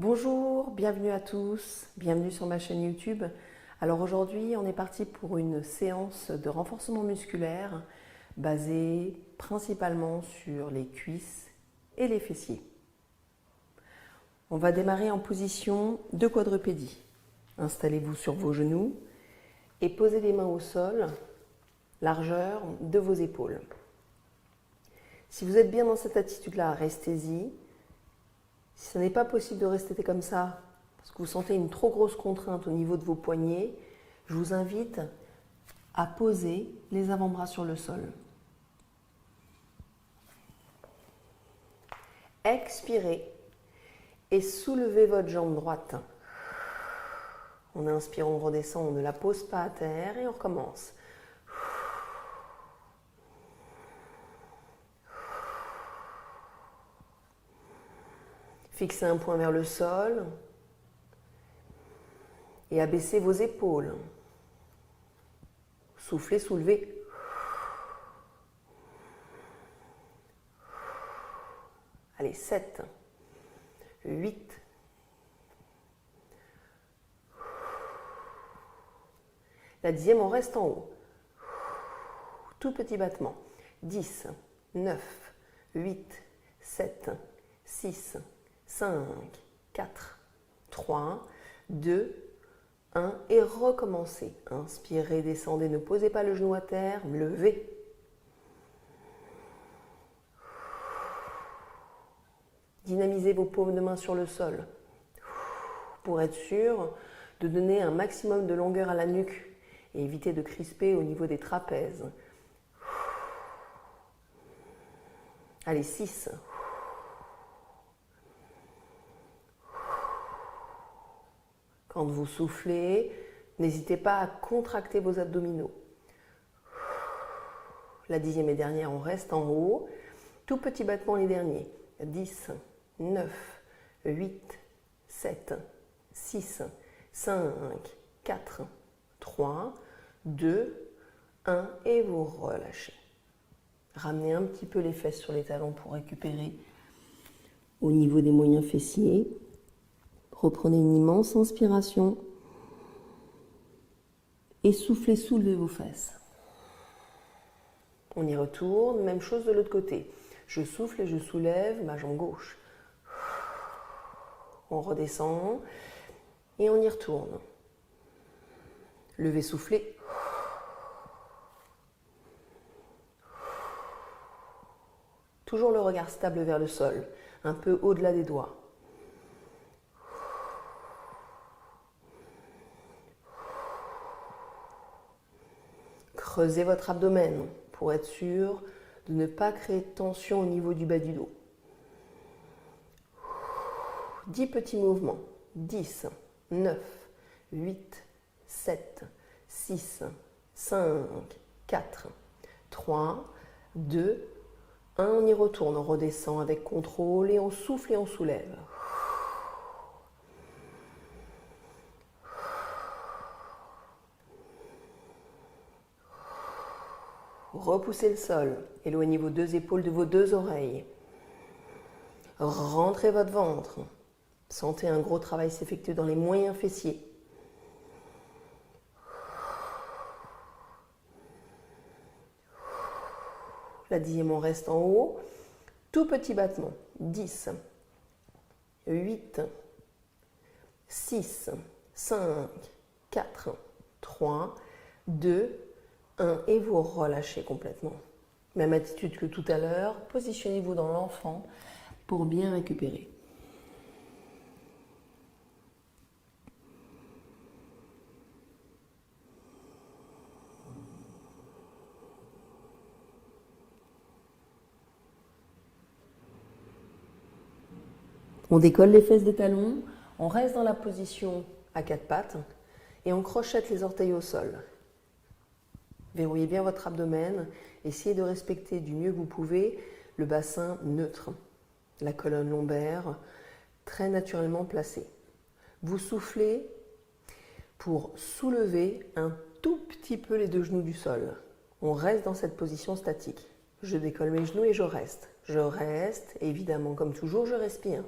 Bonjour, bienvenue à tous, bienvenue sur ma chaîne YouTube. Alors aujourd'hui, on est parti pour une séance de renforcement musculaire basée principalement sur les cuisses et les fessiers. On va démarrer en position de quadrupédie. Installez-vous sur vos genoux et posez les mains au sol, largeur de vos épaules. Si vous êtes bien dans cette attitude-là, restez-y. Si ce n'est pas possible de rester comme ça, parce que vous sentez une trop grosse contrainte au niveau de vos poignets, je vous invite à poser les avant-bras sur le sol. Expirez et soulevez votre jambe droite. On inspire, on redescend, on ne la pose pas à terre et on recommence. Fixez un point vers le sol et abaissez vos épaules. Soufflez, soulevez. Allez, 7, 8, 10e, on reste en haut. Tout petit battement. 10, 9, 8, 7, 6, 5, 4, 3, 2, 1 et recommencez. Inspirez, descendez, ne posez pas le genou à terre, levez. Dynamisez vos paumes de main sur le sol pour être sûr de donner un maximum de longueur à la nuque et éviter de crisper au niveau des trapèzes. Allez, 6. Quand vous soufflez, n'hésitez pas à contracter vos abdominaux. La 10e et dernière, on reste en haut. Tout petit battement les derniers. 10, 9, 8, 7, 6, 5, 4, 3, 2, 1 et vous relâchez. Ramenez un petit peu les fesses sur les talons pour récupérer au niveau des moyens fessiers. Reprenez une immense inspiration et soufflez, soulevez vos fesses. On y retourne, même chose de l'autre côté. Je souffle et je soulève ma jambe gauche. On redescend et on y retourne. Levez, soufflez. Toujours le regard stable vers le sol, un peu au-delà des doigts. Creusez votre abdomen pour être sûr de ne pas créer de tension au niveau du bas du dos. 10 petits mouvements. 10, 9, 8, 7, 6, 5, 4, 3, 2, 1. On y retourne, on redescend avec contrôle et on souffle et on soulève. Repoussez le sol, éloignez vos deux épaules de vos deux oreilles. Rentrez votre ventre. Sentez un gros travail s'effectuer dans les moyens fessiers. La 10e, on reste en haut. Tout petit battement. 10, 8, 6, 5, 4, 3, 2, 1 et vous relâchez complètement. Même attitude que tout à l'heure, positionnez-vous dans l'enfant pour bien récupérer. On décolle les fesses des talons, on reste dans la position à quatre pattes et on crochette les orteils au sol. Verrouillez bien votre abdomen, essayez de respecter du mieux que vous pouvez le bassin neutre, la colonne lombaire très naturellement placée. Vous soufflez pour soulever un tout petit peu les deux genoux du sol. On reste dans cette position statique. Je décolle mes genoux et je reste. Je reste, évidemment, comme toujours, je respire.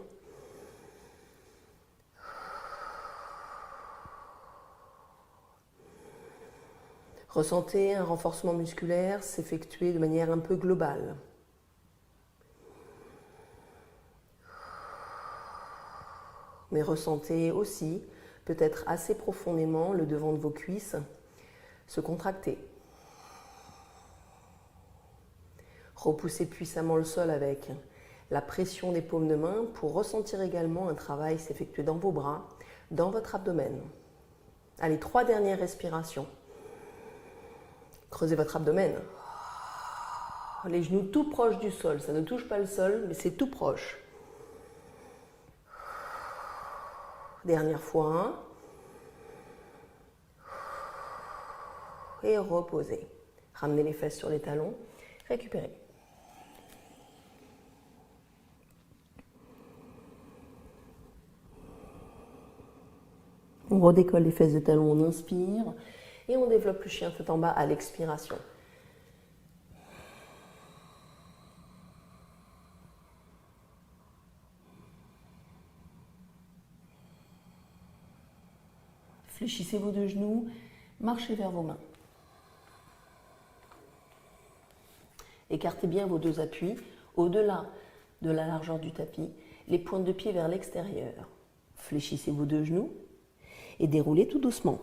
Ressentez un renforcement musculaire s'effectuer de manière un peu globale. Mais ressentez aussi, peut-être assez profondément, le devant de vos cuisses se contracter. Repoussez puissamment le sol avec la pression des paumes de main pour ressentir également un travail s'effectuer dans vos bras, dans votre abdomen. Allez, 3 dernières respirations. Creusez votre abdomen. Les genoux tout proches du sol. Ça ne touche pas le sol, mais c'est tout proche. Dernière fois. Et reposez. Ramenez les fesses sur les talons. Récupérez. On redécolle les fesses de talons, on inspire. Et on développe le chien tête en bas à l'expiration. Fléchissez vos 2 genoux, marchez vers vos mains. Écartez bien vos 2 appuis au-delà de la largeur du tapis, les pointes de pied vers l'extérieur. Fléchissez vos 2 genoux et déroulez tout doucement.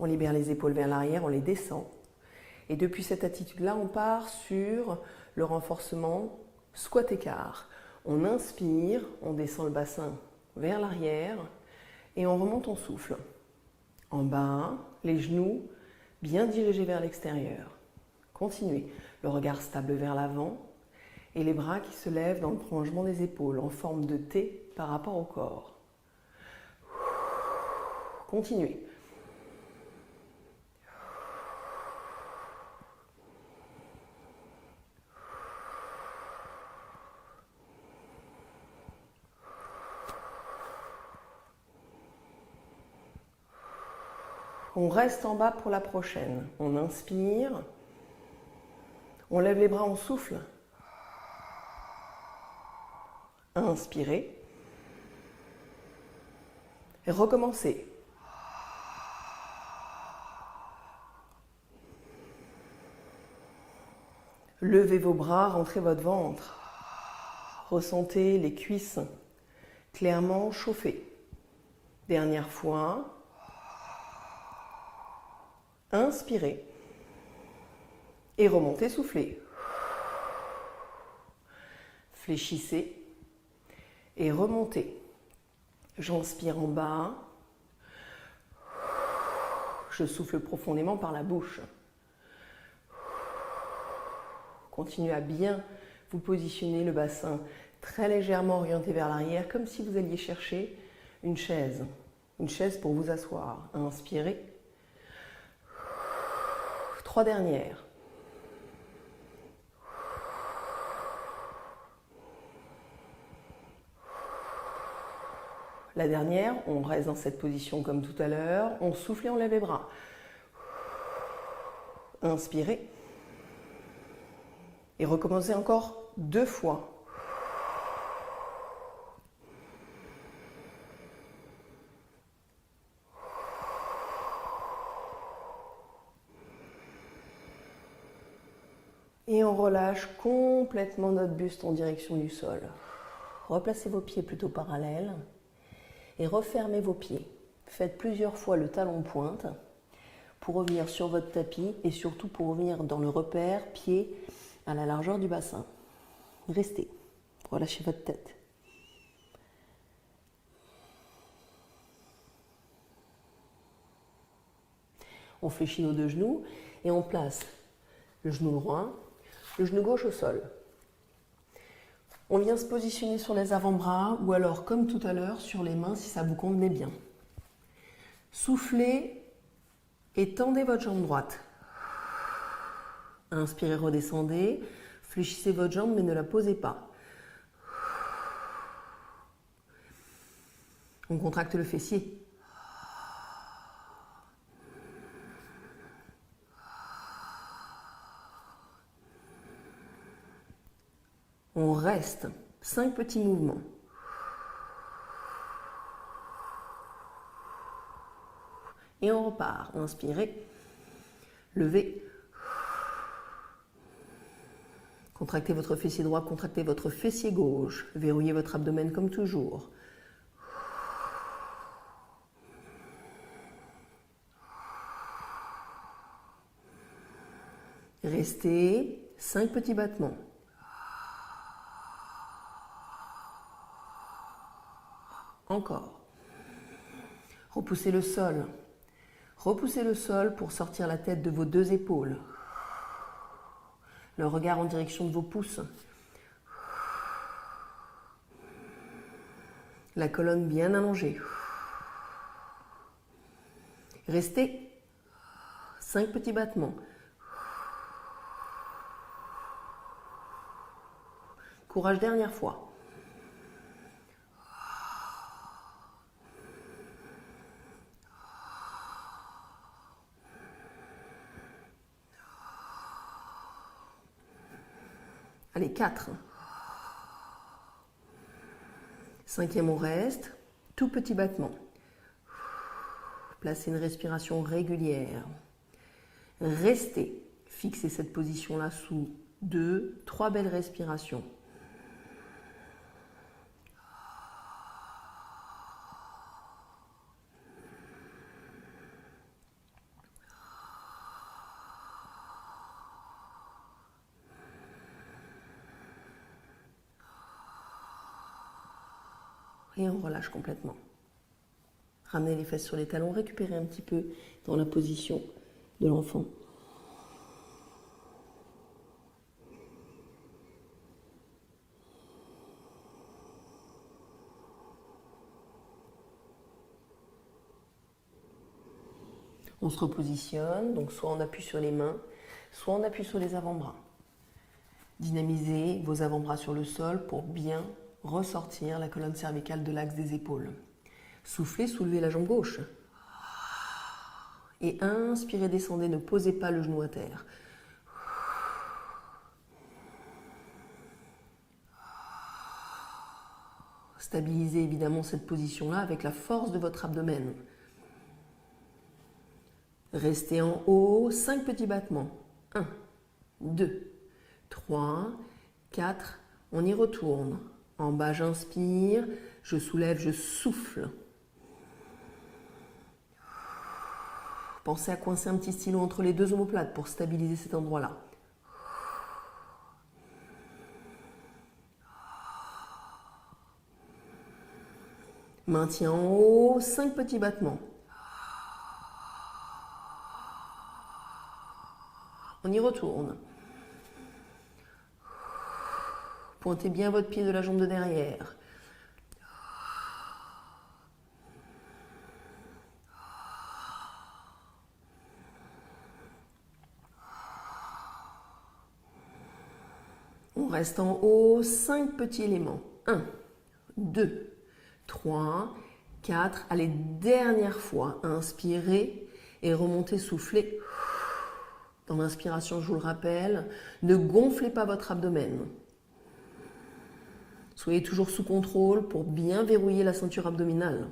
On libère les épaules vers l'arrière, on les descend. Et depuis cette attitude-là, on part sur le renforcement squat-écart. On inspire, on descend le bassin vers l'arrière et on remonte, on souffle. En bas, les genoux bien dirigés vers l'extérieur. Continuez. Le regard stable vers l'avant et les bras qui se lèvent dans le prolongement des épaules en forme de T par rapport au corps. Continuez. On reste en bas pour la prochaine. On inspire. On lève les bras, on souffle. Inspirez. Et recommencez. Levez vos bras, rentrez votre ventre. Ressentez les cuisses clairement chauffées. Dernière fois. Inspirez. Et remontez, soufflez. Fléchissez. Et remontez. J'inspire en bas. Je souffle profondément par la bouche. Continuez à bien vous positionner, le bassin très légèrement orienté vers l'arrière, comme si vous alliez chercher une chaise pour vous asseoir. Inspirez. 3 dernières. La dernière, on reste dans cette position comme tout à l'heure. On souffle et on lève les bras. Inspirez. Et recommencez encore 2 fois. Et on relâche complètement notre buste en direction du sol. Replacez vos pieds plutôt parallèles et refermez vos pieds. Faites plusieurs fois le talon pointe pour revenir sur votre tapis et surtout pour revenir dans le repère pied à la largeur du bassin. Restez. Relâchez votre tête. On fléchit nos 2 genoux et on place le genou droit, le genou gauche au sol. On vient se positionner sur les avant-bras ou alors, comme tout à l'heure, sur les mains si ça vous convenait bien. Soufflez et tendez votre jambe droite. Inspirez, redescendez. Fléchissez votre jambe mais ne la posez pas. On contracte le fessier. On reste. 5 petits mouvements. Et on repart. Inspirez. Levez. Contractez votre fessier droit, contractez votre fessier gauche. Verrouillez votre abdomen comme toujours. Restez 5 petits battements. Encore. Repoussez le sol. Repoussez le sol pour sortir la tête de vos 2 épaules. Le regard en direction de vos pouces. La colonne bien allongée. Restez 5 petits battements. Courage, dernière fois. Allez, 4. 5e, on reste. Tout petit battement. Placez une respiration régulière. Restez. Fixez cette position-là sous 2, 3 belles respirations. Et on relâche complètement. Ramenez les fesses sur les talons, récupérez un petit peu dans la position de l'enfant. On se repositionne, donc soit on appuie sur les mains, soit on appuie sur les avant-bras. Dynamisez vos avant-bras sur le sol pour bien ressortir la colonne cervicale de l'axe des épaules. Soufflez, soulevez la jambe gauche. Et inspirez, descendez, ne posez pas le genou à terre. Stabilisez évidemment cette position-là avec la force de votre abdomen. Restez en haut, 5 petits battements. 1, 2, 3, 4, on y retourne. En bas, j'inspire, je soulève, je souffle. Pensez à coincer un petit stylo entre les 2 omoplates pour stabiliser cet endroit-là. Maintien en haut, 5 petits battements. On y retourne. Pointez bien votre pied de la jambe de derrière. On reste en haut, 5 petits éléments. 1, 2, 3, 4. Allez, dernière fois. Inspirez et remontez, soufflez. Dans l'inspiration, je vous le rappelle, ne gonflez pas votre abdomen. Soyez toujours sous contrôle pour bien verrouiller la ceinture abdominale.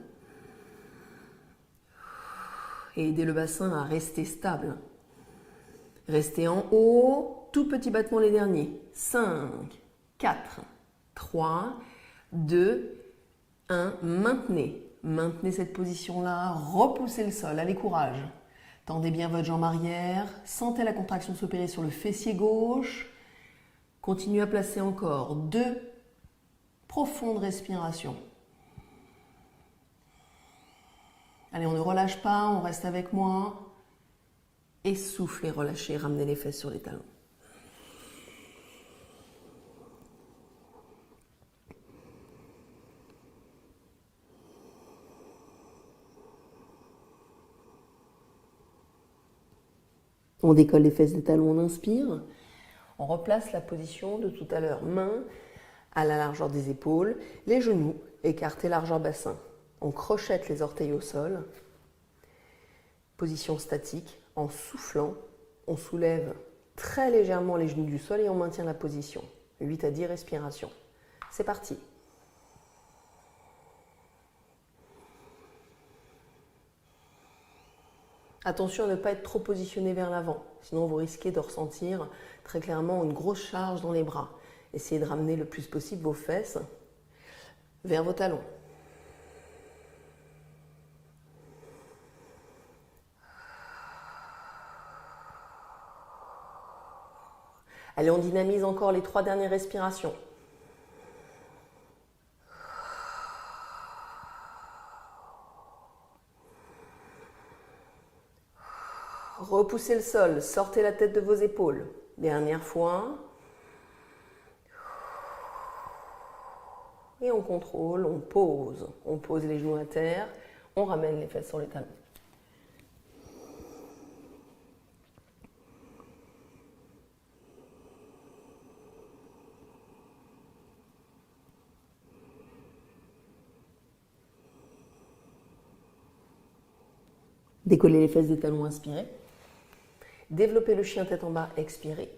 Et aidez le bassin à rester stable. Restez en haut, tout petit battement les derniers. 5, 4, 3, 2, 1. Maintenez. Maintenez cette position-là. Repoussez le sol. Allez, courage. Tendez bien votre jambe arrière. Sentez la contraction s'opérer sur le fessier gauche. Continuez à placer encore 2 profondes respirations. Allez, on ne relâche pas, on reste avec moi. Et soufflez, relâchez, ramenez les fesses sur les talons. On décolle les fesses des talons, on inspire. On replace la position de tout à l'heure. Mains à la largeur des épaules, les genoux écartés largeur bassin. On crochette les orteils au sol. Position statique. En soufflant, on soulève très légèrement les genoux du sol et on maintient la position. 8 à 10 respirations. C'est parti. Attention à ne pas être trop positionné vers l'avant, sinon vous risquez de ressentir très clairement une grosse charge dans les bras. Essayez de ramener le plus possible vos fesses vers vos talons. Allez, on dynamise encore les 3 dernières respirations. Repoussez le sol, sortez la tête de vos épaules. Dernière fois. Et on contrôle, on pose. On pose les genoux à terre, on ramène les fesses sur les talons. Décollez les fesses des talons, inspirez. Développez le chien tête en bas, expirez.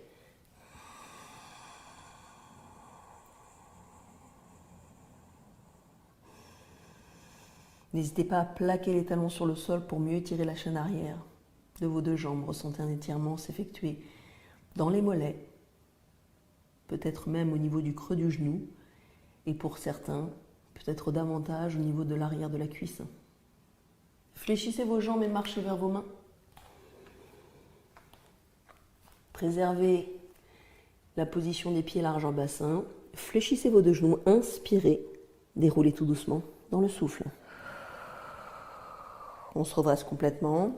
N'hésitez pas à plaquer les talons sur le sol pour mieux étirer la chaîne arrière de vos 2 jambes. Ressentez un étirement s'effectuer dans les mollets, peut-être même au niveau du creux du genou, et pour certains, peut-être davantage au niveau de l'arrière de la cuisse. Fléchissez vos jambes et marchez vers vos mains. Préservez la position des pieds larges en bassin. Fléchissez vos 2 genoux, inspirez, déroulez tout doucement dans le souffle. On se redresse complètement,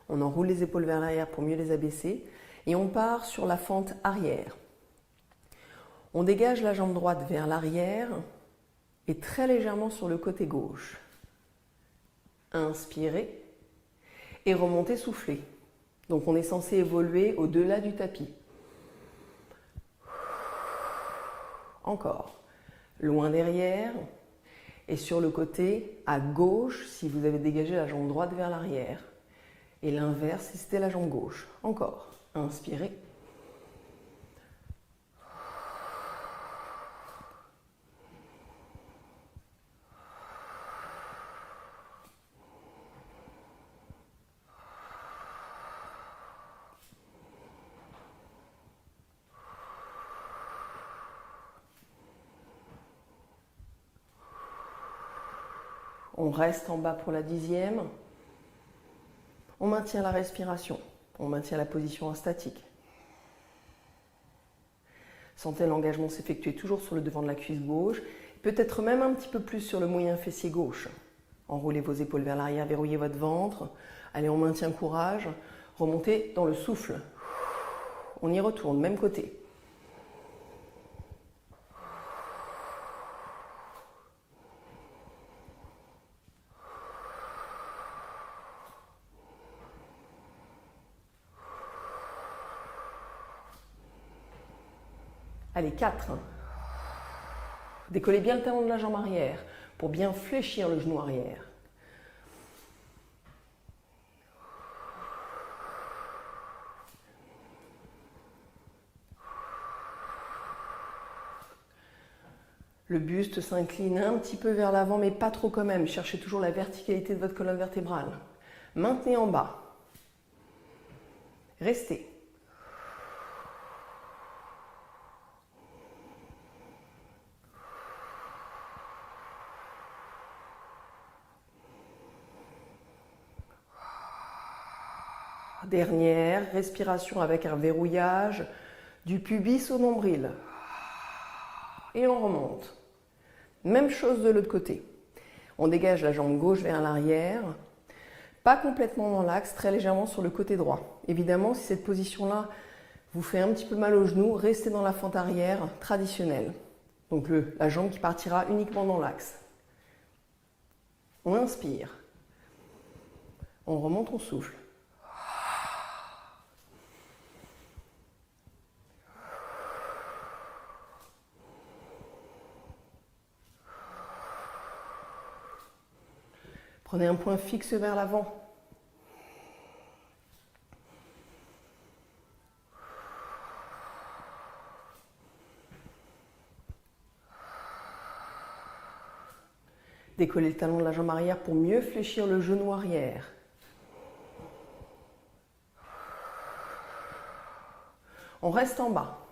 on enroule les épaules vers l'arrière pour mieux les abaisser et on part sur la fente arrière. On dégage la jambe droite vers l'arrière et très légèrement sur le côté gauche. Inspirez et remontez, soufflez. Donc on est censé évoluer au-delà du tapis. Encore. Loin derrière. Et sur le côté, à gauche, si vous avez dégagé la jambe droite vers l'arrière. Et l'inverse, si c'était la jambe gauche. Encore. Inspirez. On reste en bas pour la 10e. On maintient la respiration. On maintient la position en statique. Sentez l'engagement s'effectuer toujours sur le devant de la cuisse gauche, peut-être même un petit peu plus sur le moyen fessier gauche. Enroulez vos épaules vers l'arrière, verrouillez votre ventre. Allez, on maintient courage. Remontez dans le souffle. On y retourne, même côté. Allez, 4. Décollez bien le talon de la jambe arrière pour bien fléchir le genou arrière. Le buste s'incline un petit peu vers l'avant, mais pas trop quand même. Cherchez toujours la verticalité de votre colonne vertébrale. Maintenez en bas. Restez. Dernière respiration avec un verrouillage du pubis au nombril. Et on remonte. Même chose de l'autre côté. On dégage la jambe gauche vers l'arrière. Pas complètement dans l'axe, très légèrement sur le côté droit. Évidemment, si cette position-là vous fait un petit peu mal au genou, restez dans la fente arrière traditionnelle. Donc la jambe qui partira uniquement dans l'axe. On inspire. On remonte, on souffle. Prenez un point fixe vers l'avant. Décollez le talon de la jambe arrière pour mieux fléchir le genou arrière. On reste en bas.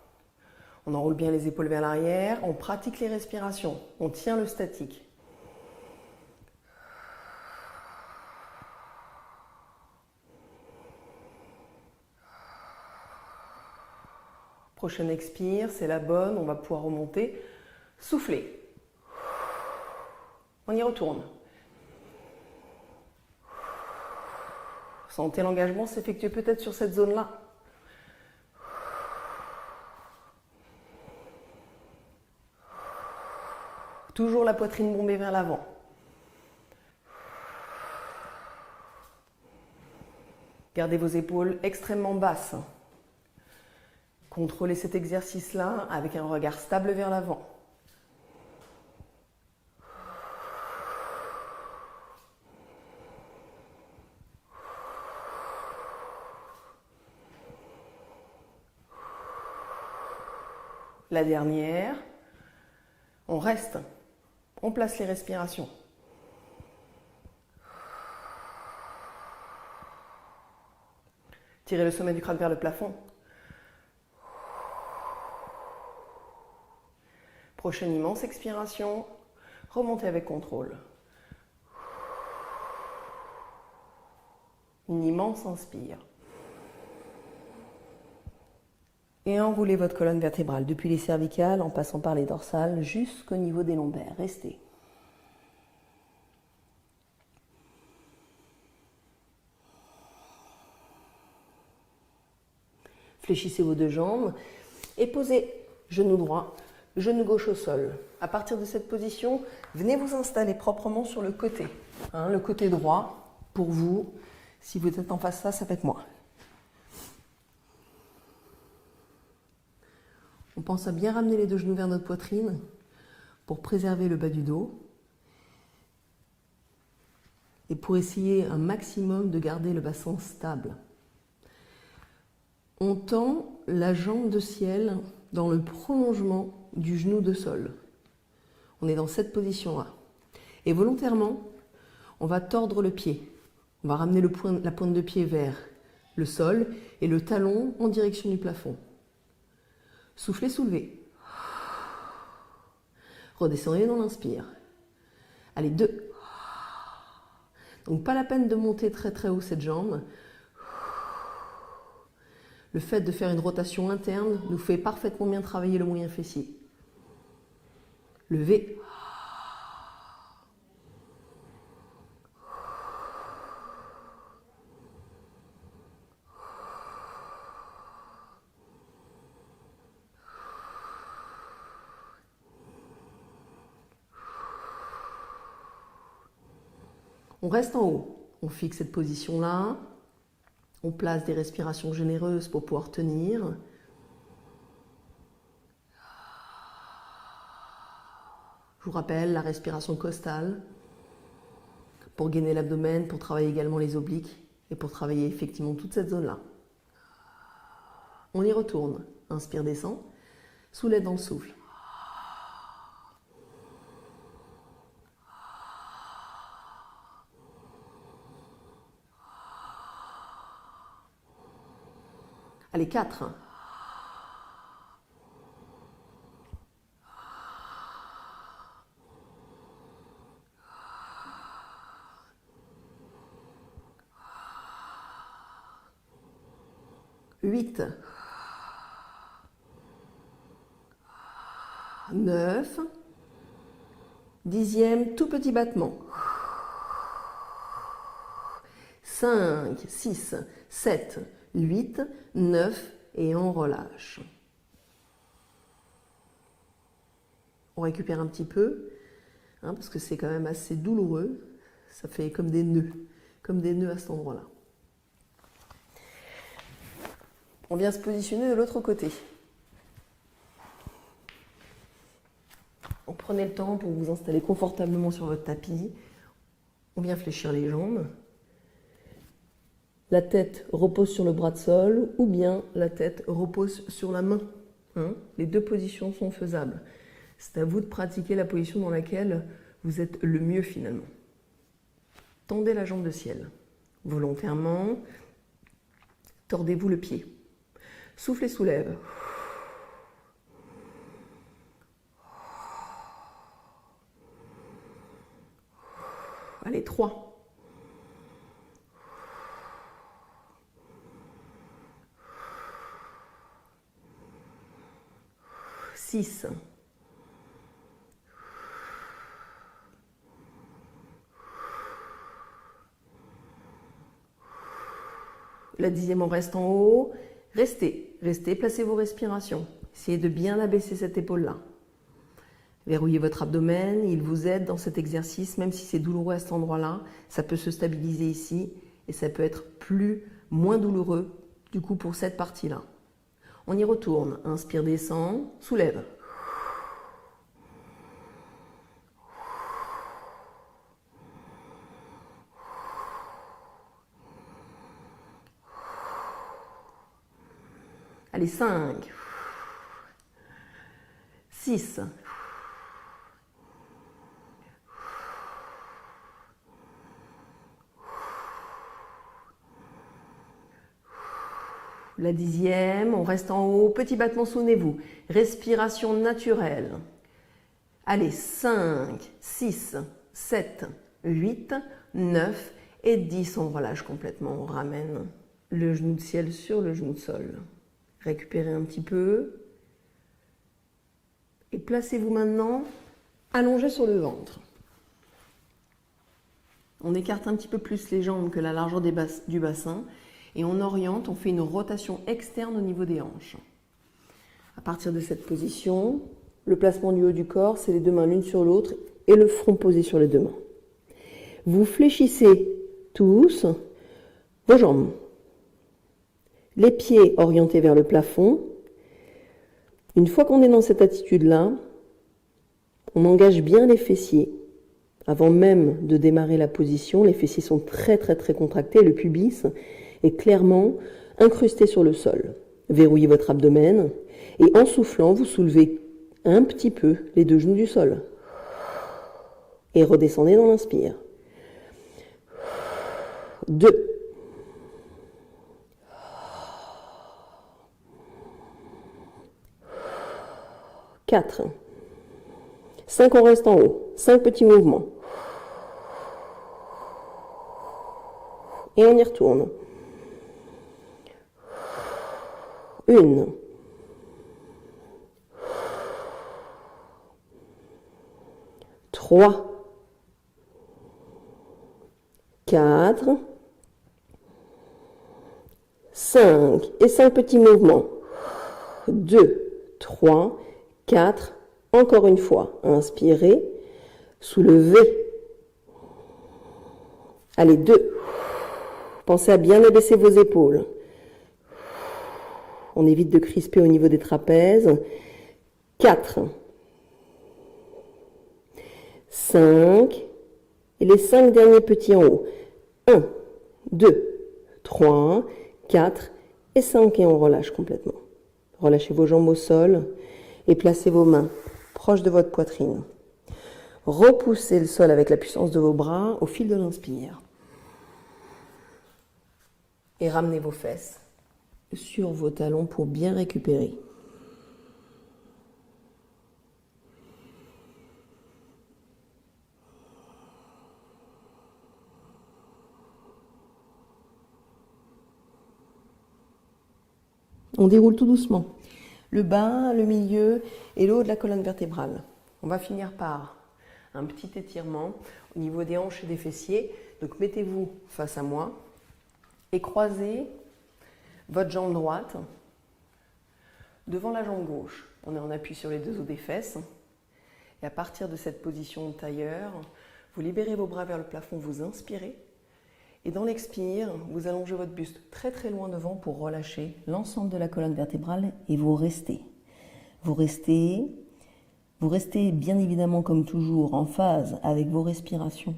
On enroule bien les épaules vers l'arrière, on pratique les respirations, on tient le statique. Prochaine expire, c'est la bonne, on va pouvoir remonter. Soufflez. On y retourne. Sentez l'engagement s'effectuer peut-être sur cette zone-là. Toujours la poitrine bombée vers l'avant. Gardez vos épaules extrêmement basses. Contrôlez cet exercice-là avec un regard stable vers l'avant. La dernière. On reste. On place les respirations. Tirez le sommet du crâne vers le plafond. Prochaine immense expiration. Remontez avec contrôle. Une immense inspire. Et enroulez votre colonne vertébrale depuis les cervicales en passant par les dorsales jusqu'au niveau des lombaires. Restez. Fléchissez vos deux jambes et posez genou droit, genou gauche au sol. À partir de cette position, venez vous installer proprement sur le côté. Le côté droit, pour vous, si vous êtes en face avec moi. On pense à bien ramener les deux genoux vers notre poitrine pour préserver le bas du dos et pour essayer un maximum de garder le bassin stable. On tend la jambe de ciel dans le prolongement du genou de sol. On est dans cette position-là. Et volontairement, on va tordre le pied. On va ramener la pointe de pied vers le sol et le talon en direction du plafond. Soufflez, soulevez. Redescendez dans l'inspire. Allez, 2. Donc pas la peine de monter très très haut cette jambe. Le fait de faire une rotation interne nous fait parfaitement bien travailler le moyen fessier. Levez. On reste en haut, on fixe cette position-là, on place des respirations généreuses pour pouvoir tenir. Je vous rappelle la respiration costale pour gainer l'abdomen, pour travailler également les obliques et pour travailler effectivement toute cette zone-là. On y retourne, inspire, descend, soulève dans le souffle. Allez, 4. Huit. 9. 10e, tout petit battement. 5, 6, 7, 8, 9 et on relâche. On récupère un petit peu, parce que c'est quand même assez douloureux. Ça fait comme des nœuds à cet endroit-là. On vient se positionner de l'autre côté. Prenez le temps pour vous installer confortablement sur votre tapis. On vient fléchir les jambes. La tête repose sur le bras de sol ou bien la tête repose sur la main. Les deux positions sont faisables. C'est à vous de pratiquer la position dans laquelle vous êtes le mieux finalement. Tendez la jambe de ciel. Volontairement, tordez-vous le pied. Soufflez, soulève. Allez, 3. 6. La 10e, on reste en haut. Restez, placez vos respirations. Essayez de bien abaisser cette épaule-là. Verrouillez votre abdomen, il vous aide dans cet exercice, même si c'est douloureux à cet endroit-là, ça peut se stabiliser ici et ça peut être moins douloureux du coup pour cette partie-là. On y retourne, inspire, descend, soulève. Allez, 5, 6, 10e, on reste en haut, petit battement, souvenez-vous, respiration naturelle. Allez, 5, 6, 7, 8, 9 et 10, on relâche complètement, on ramène le genou de ciel sur le genou de sol. Récupérez un petit peu et placez-vous maintenant allongé sur le ventre. On écarte un petit peu plus les jambes que la largeur du bassin et on oriente, on fait une rotation externe au niveau des hanches. À partir de cette position, le placement du haut du corps, c'est les deux mains l'une sur l'autre et le front posé sur les deux mains. Vous fléchissez tous vos jambes. Les pieds orientés vers le plafond. Une fois qu'on est dans cette attitude-là, on engage bien les fessiers. Avant même de démarrer la position, les fessiers sont très contractés. Le pubis est clairement incrusté sur le sol. Verrouillez votre abdomen et en soufflant, vous soulevez un petit peu les deux genoux du sol. Et redescendez dans l'inspire. 2. 4. 5, on reste en haut. 5 petits mouvements. Et on y retourne. 1. 3. 4. 5. Et 5 petits mouvements. 2, 3, 4, encore une fois, inspirez, soulevez. Allez, 2. Pensez à bien abaisser vos épaules. On évite de crisper au niveau des trapèzes. 4. 5. Et les 5 derniers petits en haut. 1, 2, 3, 4 et 5 et on relâche complètement. Relâchez vos jambes au sol et placez vos mains proches de votre poitrine. Repoussez le sol avec la puissance de vos bras au fil de l'inspire. Et ramenez vos fesses sur vos talons pour bien récupérer. On déroule tout doucement. Le bas, le milieu et le haut de la colonne vertébrale. On va finir par un petit étirement au niveau des hanches et des fessiers. Donc mettez-vous face à moi et croisez votre jambe droite devant la jambe gauche. On est en appui sur les deux os des fesses. Et à partir de cette position de tailleur, vous libérez vos bras vers le plafond, vous inspirez. Et dans l'expire, vous allongez votre buste très loin devant pour relâcher l'ensemble de la colonne vertébrale et vous restez. Vous restez bien évidemment comme toujours en phase avec vos respirations.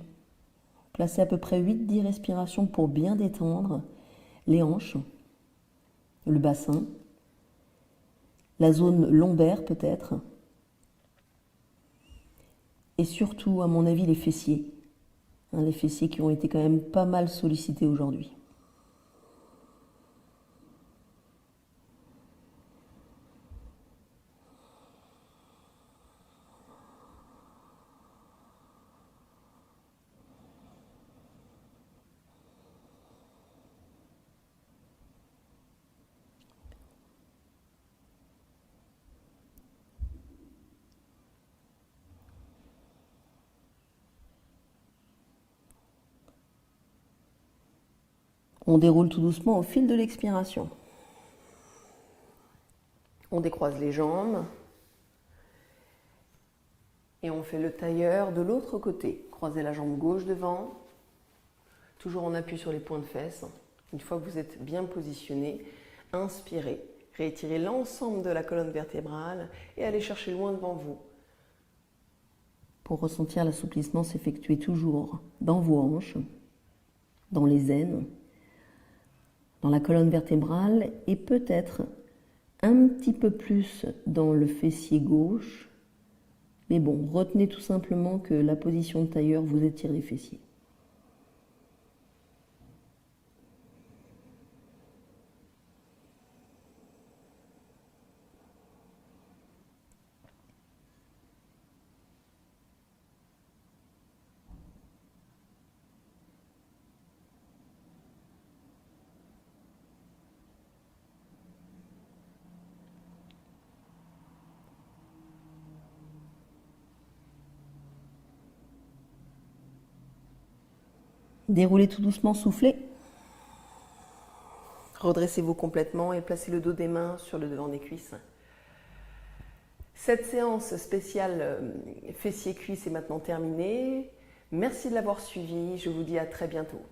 Placez à peu près 8-10 respirations pour bien détendre les hanches, le bassin, la zone lombaire peut-être, et surtout, à mon avis, les fessiers. Les fessiers qui ont été quand même pas mal sollicités aujourd'hui. On déroule tout doucement au fil de l'expiration. On décroise les jambes et on fait le tailleur de l'autre côté. Croisez la jambe gauche devant, toujours on appuie sur les points de fesses. Une fois que vous êtes bien positionné, inspirez, réétirez l'ensemble de la colonne vertébrale et allez chercher loin devant vous. Pour ressentir l'assouplissement s'effectuer toujours dans vos hanches, dans les aines, dans la colonne vertébrale et peut-être un petit peu plus dans le fessier gauche. Mais bon, retenez tout simplement que la position de tailleur vous étire les fessiers. Déroulez tout doucement, soufflez. Redressez-vous complètement et placez le dos des mains sur le devant des cuisses. Cette séance spéciale fessiers-cuisses est maintenant terminée. Merci de l'avoir suivie. Je vous dis à très bientôt.